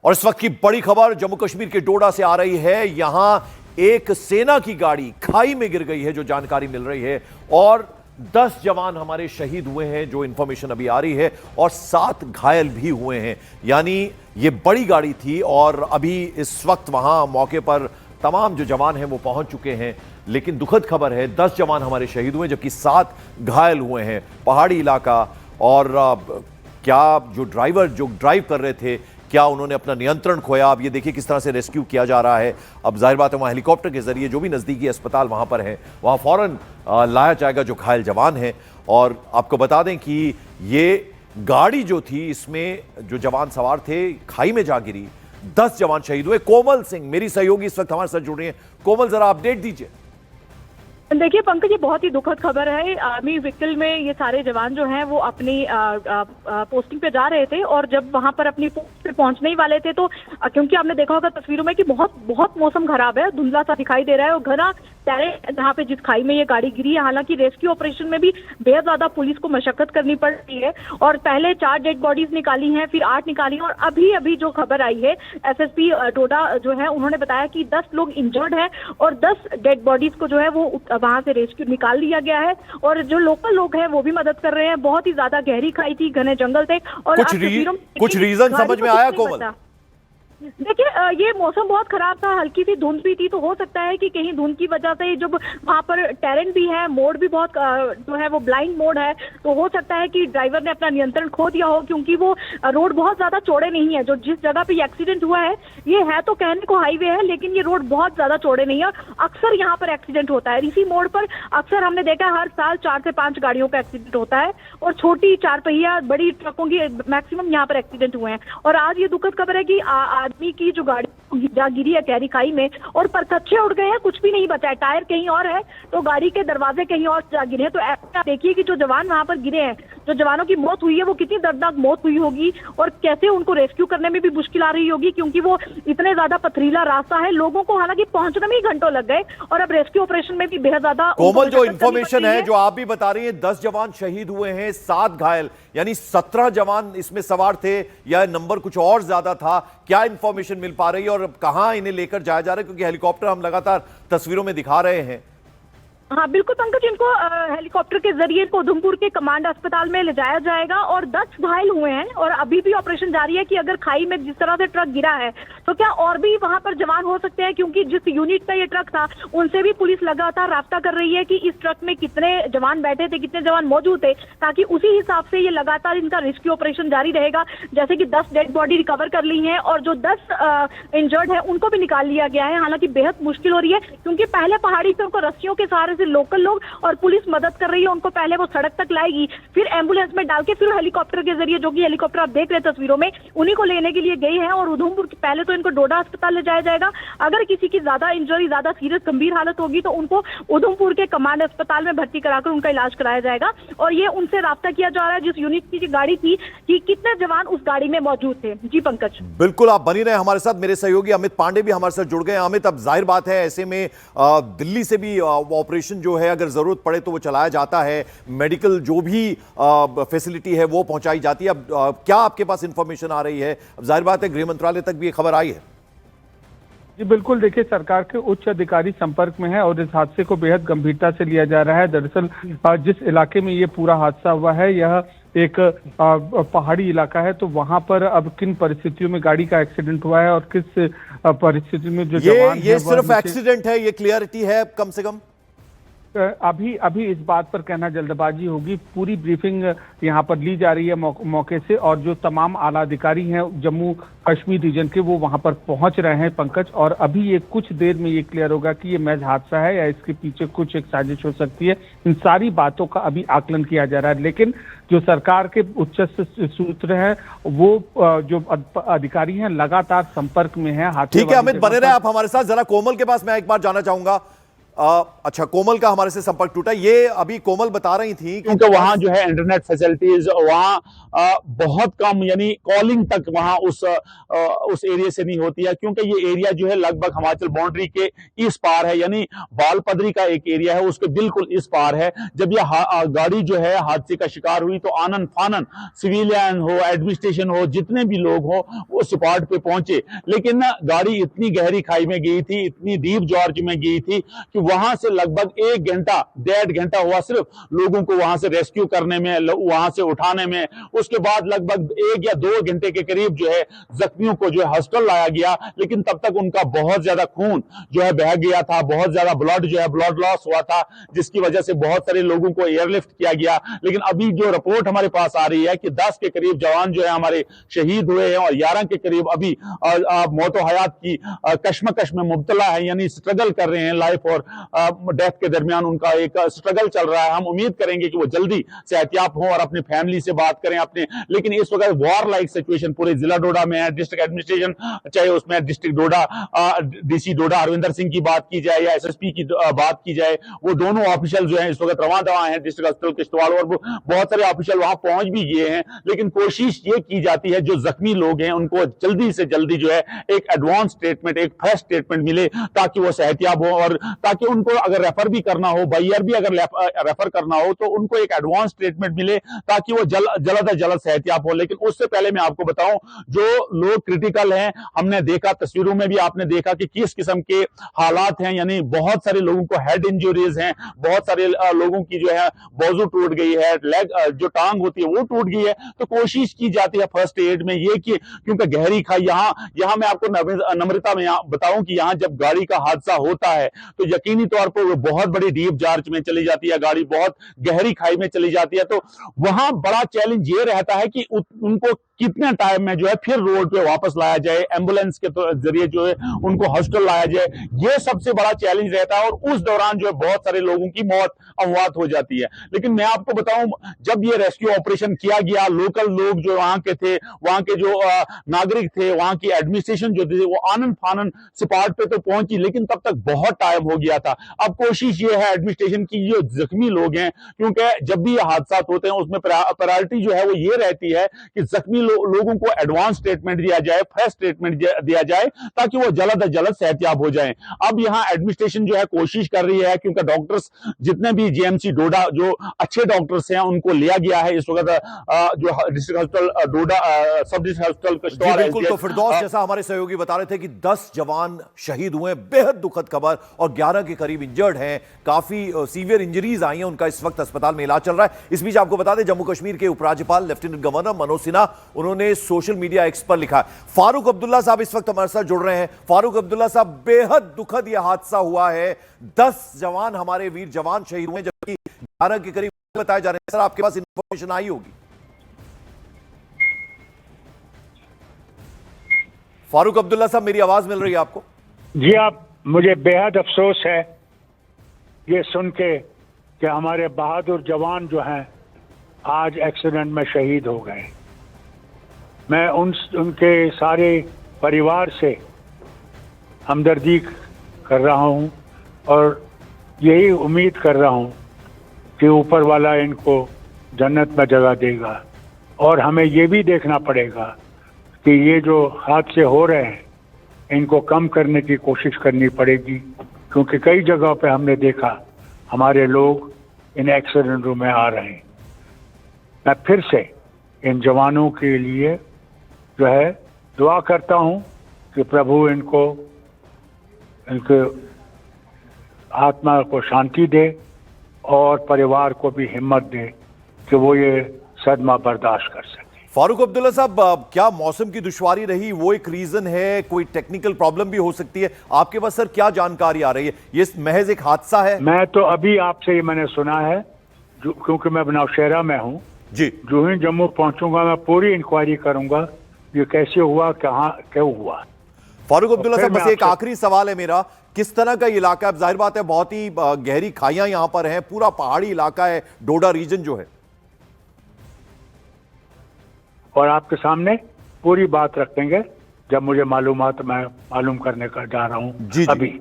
और इस वक्त की बड़ी खबर जम्मू कश्मीर के डोडा से आ रही है। यहां एक सेना की गाड़ी खाई में गिर गई है, जो जानकारी मिल रही है, और 10 जवान हमारे शहीद हुए हैं, जो इंफॉर्मेशन अभी आ रही है, और 7 घायल भी हुए हैं। यानी ये बड़ी गाड़ी थी और अभी इस वक्त वहां मौके पर तमाम जो जवान हैं वो पहुंच चुके हैं। लेकिन दुखद खबर है, 10 जवान हमारे शहीद हुए जबकि 7 घायल हुए हैं। पहाड़ी इलाका, और क्या जो ड्राइव कर रहे थे, क्या उन्होंने अपना नियंत्रण खोया? अब ये देखिए किस तरह से रेस्क्यू किया जा रहा है। अब जाहिर बात है वहाँ हेलीकॉप्टर के जरिए जो भी नज़दीकी अस्पताल वहाँ पर है वहाँ फौरन लाया जाएगा जो घायल जवान हैं। और आपको बता दें कि ये गाड़ी जो थी, इसमें जो जवान सवार थे, खाई में जा गिरी। 10 जवान शहीद हुए। कोमल सिंह मेरी सहयोगी इस वक्त हमारे साथ जुड़ रही हैं। कोमल, जरा अपडेट दीजिए। देखिए पंकज, ये बहुत ही दुखद खबर है। आर्मी व्हीकल में ये सारे जवान जो हैं वो अपनी पोस्टिंग पे जा रहे थे, और जब वहां पर अपनी पोस्ट पे पहुंचने ही वाले थे तो क्योंकि आपने देखा होगा तस्वीरों में कि बहुत बहुत मौसम खराब है, धुंधला सा दिखाई दे रहा है, और घना टैरेंट जहाँ पे जिस खाई में ये गाड़ी गिरी है। हालांकि रेस्क्यू ऑपरेशन में भी बेहद ज्यादा पुलिस को मशक्कत करनी पड़ रही है, और पहले 4 डेड बॉडीज निकाली हैं, फिर 8 निकाली हैं, और अभी अभी जो खबर आई है एसएसपी डोडा जो है उन्होंने बताया कि 10 लोग इंजर्ड हैं और 10 डेड बॉडीज को जो है वो वहां से रेस्क्यू निकाल लिया गया है। और जो लोकल लोग हैं वो भी मदद कर रहे हैं। बहुत ही ज्यादा गहरी खाई थी, घने जंगल थे, और कुछ रीजन समझ में आया कोमल? देखिए ये मौसम बहुत खराब था, हल्की सी धुंध भी थी, तो हो सकता है कि कहीं धुंध की वजह से जब वहां पर टेरेंट भी है, मोड़ भी बहुत जो है वो ब्लाइंड मोड़ है, तो हो सकता है कि ड्राइवर ने अपना नियंत्रण खो दिया हो, क्योंकि वो रोड बहुत ज्यादा चौड़े नहीं है। जो जिस जगह पे एक्सीडेंट हुआ है, ये है तो कहने को हाईवे है, लेकिन ये रोड बहुत ज्यादा चौड़े नहीं है। अक्सर यहाँ पर एक्सीडेंट होता है इसी मोड़ पर। अक्सर हमने देखा है हर साल 4 से 5 गाड़ियों का एक्सीडेंट होता है, और छोटी 4 पहिया बड़ी ट्रकों की मैक्सिमम यहाँ पर एक्सीडेंट हुए हैं। और आज ये दुखद खबर है कि आदमी की जो गाड़ी जा गिरी है गहरी खाई में, और परखच्चे उड़ गए हैं, कुछ भी नहीं बचा है, टायर कहीं और है तो गाड़ी के दरवाजे कहीं और जा गिरे हैं। तो आप देखिए कि जो जवान वहां पर गिरे हैं, जो जवानों की मौत हुई है, वो कितनी दर्दनाक मौत हुई होगी, और कैसे उनको रेस्क्यू करने में भी मुश्किल आ रही होगी, क्योंकि वो इतने ज्यादा पथरीला रास्ता है। लोगों को हालांकि पहुंचने में ही घंटों लग गए, और अब रेस्क्यू ऑपरेशन में भी बेहद ज्यादा। कोमल, जो इंफॉर्मेशन है जो आप भी बता रही है, 10 जवान शहीद हुए हैं, 7 घायल, यानी 17 जवान इसमें सवार थे, या नंबर कुछ और ज्यादा था? क्या इंफॉर्मेशन मिल पा रही है और कहां इन्हें लेकर जाया जा रहा है? क्योंकि हेलीकॉप्टर हम लगातार तस्वीरों में दिखा रहे हैं। हाँ बिल्कुल पंकज, इनको हेलीकॉप्टर के जरिए इनको उधमपुर के कमांड अस्पताल में ले जाया जाएगा, और 10 घायल हुए हैं, और अभी भी ऑपरेशन जारी है कि अगर खाई में जिस तरह से ट्रक गिरा है तो क्या और भी वहां पर जवान हो सकते हैं, क्योंकि जिस यूनिट का ये ट्रक था उनसे भी पुलिस लगातार राब्ता कर रही है कि इस ट्रक में कितने जवान बैठे थे, कितने जवान मौजूद थे, ताकि उसी हिसाब से ये लगातार इनका रेस्क्यू ऑपरेशन जारी रहेगा। जैसे कि 10 डेड बॉडी रिकवर कर ली है, और जो 10 इंजर्ड है उनको भी निकाल लिया गया है। हालांकि बेहद मुश्किल हो रही है, क्योंकि पहले पहाड़ी पे उनको रस्सियों के सहारे से लोकल लोग और पुलिस मदद कर रही है। उनको पहले वो सड़क तक लाएगी, फिर एम्बुलेंस में डाल के, फिर हेलीकॉप्टर के जरिए, जो कि हेलीकॉप्टर आप देख रहे हैं तस्वीरों में, उन्हीं को लेने के लिए गई है। और उधमपुर पहले तो इनको डोडा अस्पताल ले जाया जाएगा। अगर किसी की ज्यादा इंजरी, ज्यादा सीरियस गंभीर हालत होगी तो उनको उधमपुर के कमांड अस्पताल में भर्ती कराकर उनका इलाज कराया जाएगा। और ये उनसे राब्ता किया जा रहा है जिस यूनिट की गाड़ी थी, कि कितने जवान उस गाड़ी में मौजूद थे। जी पंकज, बिल्कुल, आप बनी रहे हमारे साथ। मेरे सहयोगी अमित पांडे भी हमारे साथ जुड़ गए। अमित, अब जाहिर बात है ऐसे में दिल्ली से भी ऑपरेशन जो है अगर जरूरत पड़े तो वो चलाया जाता है, मेडिकल जो भी फैसिलिटी है वो पहुंचाई जाती है। अब क्या आपके पास इंफॉर्मेशन आ रही है? अब जाहिर बात है गृह मंत्रालय तक भी ये खबर आई है। जी बिल्कुल, देखिए सरकार के उच्च अधिकारी संपर्क में है, और इस हादसे को बेहद गंभीरता से लिया जा रहा है। दरअसल जिस इलाके में ये पूरा हादसा हुआ है, यह एक पहाड़ी इलाका है, तो वहां पर अब किन परिस्थितियों में गाड़ी का एक्सीडेंट हुआ है और किस परिस्थिति में जो जवान ये सिर्फ एक्सीडेंट है, ये क्लियरिटी है कम से कम? अभी इस बात पर कहना जल्दबाजी होगी। पूरी ब्रीफिंग यहाँ पर ली जा रही है मौके से, और जो तमाम आला अधिकारी हैं जम्मू कश्मीर रीजन के, वो वहाँ पर पहुँच रहे हैं पंकज। और अभी ये कुछ देर में ये क्लियर होगा कि ये महज हादसा है या इसके पीछे कुछ एक साजिश हो सकती है। इन सारी बातों का अभी आकलन किया जा रहा है, लेकिन जो सरकार के उच्च सूत्र हैं, वो जो अधिकारी हैं लगातार संपर्क में है। ठीक है अमित, बने रहे आप हमारे साथ। जरा कोमल के पास मैं एक बार जाना चाहूंगा। अच्छा, कोमल का हमारे से संपर्क टूटा। ये अभी कोमल बता रही थी क्योंकि वहां जो है इंटरनेट फैसिलिटीज वहां बहुत कम, यानी कॉलिंग तक वहां उस एरिया से नहीं होती है, क्योंकि ये एरिया जो है लगभग हिमाचल बाउंड्री के इस पार है, यानी बालपदरी का एक एरिया है उसके बिल्कुल इस पार है। जब ये गाड़ी जो है हादसे का शिकार हुई तो आनन फानन सिविलियन हो, एडमिनिस्ट्रेशन हो, जितने भी लोग हो वो स्पॉट पे पहुंचे, लेकिन ना गाड़ी इतनी गहरी खाई में गई थी, इतनी डीप जॉर्ज में गई थी कि वहां से लगभग 1-1.5 घंटा हुआ सिर्फ लोगों को वहां से रेस्क्यू करने में, वहां से उठाने में। उसके बाद लगभग 1 या 2 घंटे के करीब जो है जख्मियों को जो है हॉस्पिटल लाया गया, लेकिन तब तक उनका बहुत ज्यादा खून जो है बह गया था, बहुत ज्यादा ब्लड जो है ब्लड लॉस हुआ था, जिसकी वजह से बहुत सारे लोगों को एयरलिफ्ट किया गया। लेकिन अभी जो रिपोर्ट हमारे पास आ रही है कि 10 के करीब जवान जो है हमारे शहीद हुए हैं और 11 के करीब अभी मौतो हयात की कश्मकश में मुब्तला है, यानी स्ट्रगल कर रहे हैं, लाइफ और डेथ के दरमियान उनका एक स्ट्रगल चल रहा है। हम उम्मीद करेंगे कि वो जल्दी सेहतियाब हों और अपनी फैमिली से बात करें अपने। लेकिन इस वक्त वॉर लाइक सिचुएशन पूरे जिला डोडा में है, डिस्ट्रिक्ट एडमिनिस्ट्रेशन, चाहे उसमें डिस्ट्रिक्ट डोडा डीसी डोडा हरविंदर सिंह की बात की जाए या एसएसपी की बात की जाए, वो दोनों ऑफिशियल जो है इस वक्त रवां दवा हैं डिस्ट्रिक्ट हॉस्पिटल किश्तवाड़, और बहुत सारे ऑफिशियल वहां पहुंच भी गए हैं। लेकिन कोशिश ये की जाती है जो जख्मी लोग हैं उनको जल्दी से जल्दी जो है एक एडवांस स्टेटमेंट, एक फ्रेश स्टेटमेंट मिले, ताकि वो सेहतियाब हो, और ताकि उनको अगर रेफर भी करना हो, बाई एयर भी अगर रेफर करना हो तो उनको एक एडवांस स्टेटमेंट मिले ताकि वो जल्द सेहतियाब हो। लेकिन उससे पहले मैं आपको बताऊं, जो लोग क्रिटिकल हैं, हमने देखा तस्वीरों में भी आपने देखा कि किस किस्म के हालात हैं, यानी बहुत सारे लोगों को हेड इंजरीज हैं, बहुत सारे लोगों की जो है बाजू टूट गई है, लेग जो टांग होती है वो टूट गई है। तो कोशिश की जाती है फर्स्ट एड में ये कि क्योंकि गहरी खाई, यहाँ मैं आपको नम्रता में बताऊं कि यहाँ जब गाड़ी का हादसा होता है तो यकीनी तौर पर वो बहुत बड़ी डीप जार्च में चली जाती है, गाड़ी बहुत गहरी खाई में चली जाती है। तो वहां बड़ा चैलेंज ये रहता है कि उनको कितने टाइम में जो है फिर रोड पे वापस लाया जाए, एम्बुलेंस के जरिए जो है उनको हॉस्पिटल लाया जाए, ये सबसे बड़ा चैलेंज रहता है। और उस दौरान जो है बहुत सारे लोगों की मौत अमवात हो जाती है। लेकिन मैं आपको बताऊं, जब ये रेस्क्यू ऑपरेशन किया गया, लोकल लोग जो वहां के थे, वहां के जो नागरिक थे, वहां की एडमिनिस्ट्रेशन जो थी, वो आनन फानन स्पॉट पे तो पहुंची, लेकिन तब तक बहुत टाइम हो गया था। अब कोशिश ये है एडमिनिस्ट्रेशन की, जो जख्मी लोग हैं, क्योंकि जब भी हादसा होते हैं उसमें प्रायोरिटी जो है वो ये रहती है कि जख्मी लोगों को एडवांस स्टेटमेंट दिया जाए, फ्रेश स्टेटमेंट दिया जाए, ताकि वो जल्द से जल्द सेहतियाब हो जाएं। अब यहाँ एडमिनिस्ट्रेशन जो है कोशिश कर रही है, क्योंकि डॉक्टर्स जितने भी जीएमसी डोडा जो अच्छे डॉक्टर्स हैं उनको लिया गया है इस वक्त जो डिस्ट्रिक्ट हॉस्पिटल डोडा, सब डिस्ट्रिक्ट हॉस्पिटल किश्तवाड़। बिल्कुल, तो फिरदौस जैसा हमारे सहयोगी बता रहे थे कि 10 जवान शहीद हुए, बेहद दुखद खबर, और 11 के करीब इंजर्ड हैं, काफी सीवियर इंजरीज आई हैं, उनका इस वक्त अस्पताल में इलाज चल रहा है। इस बीच आपको बता दें, जम्मू कश्मीर के उपराज्यपाल लेफ्टिनेंट गवर्नर मनोज सिन्हा, उन्होंने सोशल मीडिया एक्स पर लिखा। फारूक अब्दुल्ला साहब इस वक्त हमारे साथ जुड़ रहे हैं। फारूक अब्दुल्ला साहब, बेहद दुखद यह हादसा हुआ है, 10 जवान, हमारे वीर जवान शहीद हुए, जबकि 12 के करीब बताए जा रहे हैं। सर, आपके पास इंफॉर्मेशन आई होगी। फारूक अब्दुल्ला साहब, मेरी आवाज मिल रही है आपको? जी, आप, मुझे बेहद अफसोस है ये सुन के कि हमारे बहादुर जवान जो हैं आज एक्सीडेंट में शहीद हो गए। मैं उनके सारे परिवार से हमदर्दी कर रहा हूं और यही उम्मीद कर रहा हूं कि ऊपर वाला इनको जन्नत में जगह देगा। और हमें ये भी देखना पड़ेगा कि ये जो हादसे हो रहे हैं इनको कम करने की कोशिश करनी पड़ेगी, क्योंकि कई जगहों पे हमने देखा हमारे लोग इन एक्सीडेंटों में आ रहे हैं। मैं फिर से इन जवानों के लिए जो है दुआ करता हूं कि प्रभु इनके आत्मा को शांति दे और परिवार को भी हिम्मत दे कि वो ये सदमा बर्दाश्त कर सके। फारूक अब्दुल्ला साहब, क्या मौसम की दुश्वारी रही वो एक रीजन है? कोई टेक्निकल प्रॉब्लम भी हो सकती है? आपके पास सर क्या जानकारी आ रही है? ये महज एक हादसा है? मैं तो अभी आपसे ये मैंने सुना है, क्योंकि मैं नौशहरा में हूँ जी। जो ही जम्मू पहुंचूंगा मैं पूरी इंक्वायरी करूंगा ये कैसे हुआ, कहाँ क्यों हुआ। फारूक अब्दुल्ला साहब, बस एक आखिरी सवाल है मेरा, किस तरह का इलाका है? जाहिर बात है बहुत ही गहरी खाइयां यहां पर हैं, पूरा पहाड़ी इलाका है डोडा रीजन जो है। और आपके सामने पूरी बात रखेंगे जब मुझे मालूमात मैं मालूम करने का जा रहा हूं। जी, अभी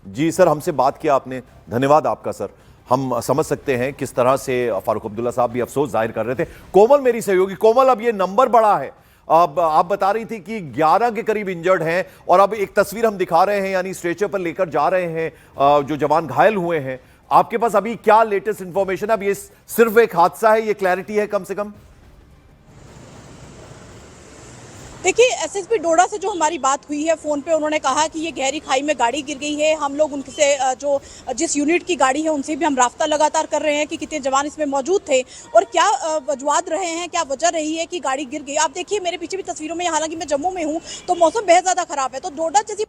जी सर, हमसे बात किया आपने, धन्यवाद आपका सर। हम समझ सकते हैं किस तरह से फारूक अब्दुल्ला साहब भी अफसोस जाहिर कर रहे थे। कोमल मेरी सहयोगी, कोमल अब ये नंबर बड़ा है, अब आप बता रही थी कि 11 के करीब इंजर्ड हैं और अब एक तस्वीर हम दिखा रहे हैं, यानी स्ट्रेचर पर लेकर जा रहे हैं जो जवान घायल हुए हैं। आपके पास अभी क्या लेटेस्ट इंफॉर्मेशन? अब ये सिर्फ एक हादसा है, ये क्लैरिटी है कम से कम? देखिए, एसएसपी डोडा से जो हमारी बात हुई है फोन पे, उन्होंने कहा कि ये गहरी खाई में गाड़ी गिर गई है। हम लोग उनसे जो जिस यूनिट की गाड़ी है उनसे भी हम राफ्ता लगातार कर रहे हैं कि कितने जवान इसमें मौजूद थे और क्या वजूहात रहे हैं, क्या वजह रही है कि गाड़ी गिर गई। आप देखिए मेरे पीछे भी तस्वीरों में, हालांकि मैं जम्मू में हूँ तो मौसम बेहद ज्यादा खराब है, तो डोडा जैसी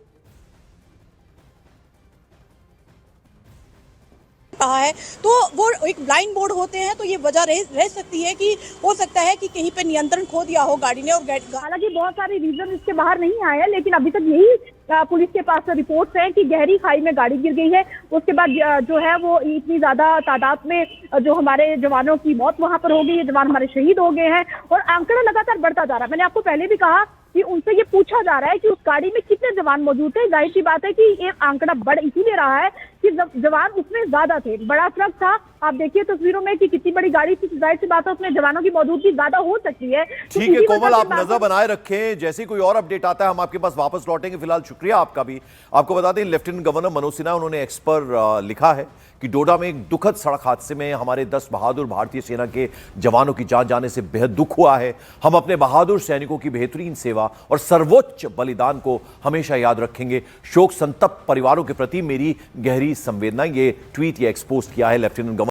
रहा है तो वो एक ब्लाइंड मोड होते हैं, तो ये वजह रह सकती है कि हो सकता है कि कहीं पे नियंत्रण खो दिया हो गाड़ी ने। और हालांकि बहुत सारे रीजन इसके बाहर नहीं आए हैं, लेकिन अभी तक यही पुलिस के पास रिपोर्ट्स हैं कि गहरी खाई में गाड़ी गिर गई है। उसके बाद जो है वो इतनी ज्यादा तादाद में जो हमारे जवानों की मौत वहां पर हो गई है, जवान हमारे शहीद हो गए हैं और आंकड़ा लगातार बढ़ता जा रहा है। मैंने आपको पहले भी कहा कि उनसे ये पूछा जा रहा है कि उस गाड़ी में कितने जवान मौजूद थे। जाहिर सी बात है कि ये आंकड़ा बढ़ इसीलिए रहा है कि जवान उसमें ज्यादा थे, बड़ा ट्रक था। आप देखिए तस्वीरों में कि कितनी बड़ी गाड़ी थी, जाहिर सी बात है उसमें जवानों की मौजूदगी ज्यादा हो सकती है। ठीक है कोमल, आप नजर बनाए रखें, जैसे कोई और अपडेट आता है हम आपके पास वापस लौटेंगे। फिलहाल शुक्रिया आपका भी। आपको बता दें लेफ्टिनेंट गवर्नर मनोज सिन्हा, उन्होंने एक्स पर लिखा है कि डोडा में एक दुखद सड़क हादसे में हमारे 10 बहादुर भारतीय सेना के जवानों की जान जाने से बेहद दुख हुआ है। हम अपने बहादुर सैनिकों की बेहतरीन सेवा और सर्वोच्च बलिदान को हमेशा याद रखेंगे। शोक संतप्त परिवारों के प्रति मेरी गहरी संवेदना। ये ट्वीट या एक्सपोज किया है लेफ्टिनेंट गवर्नर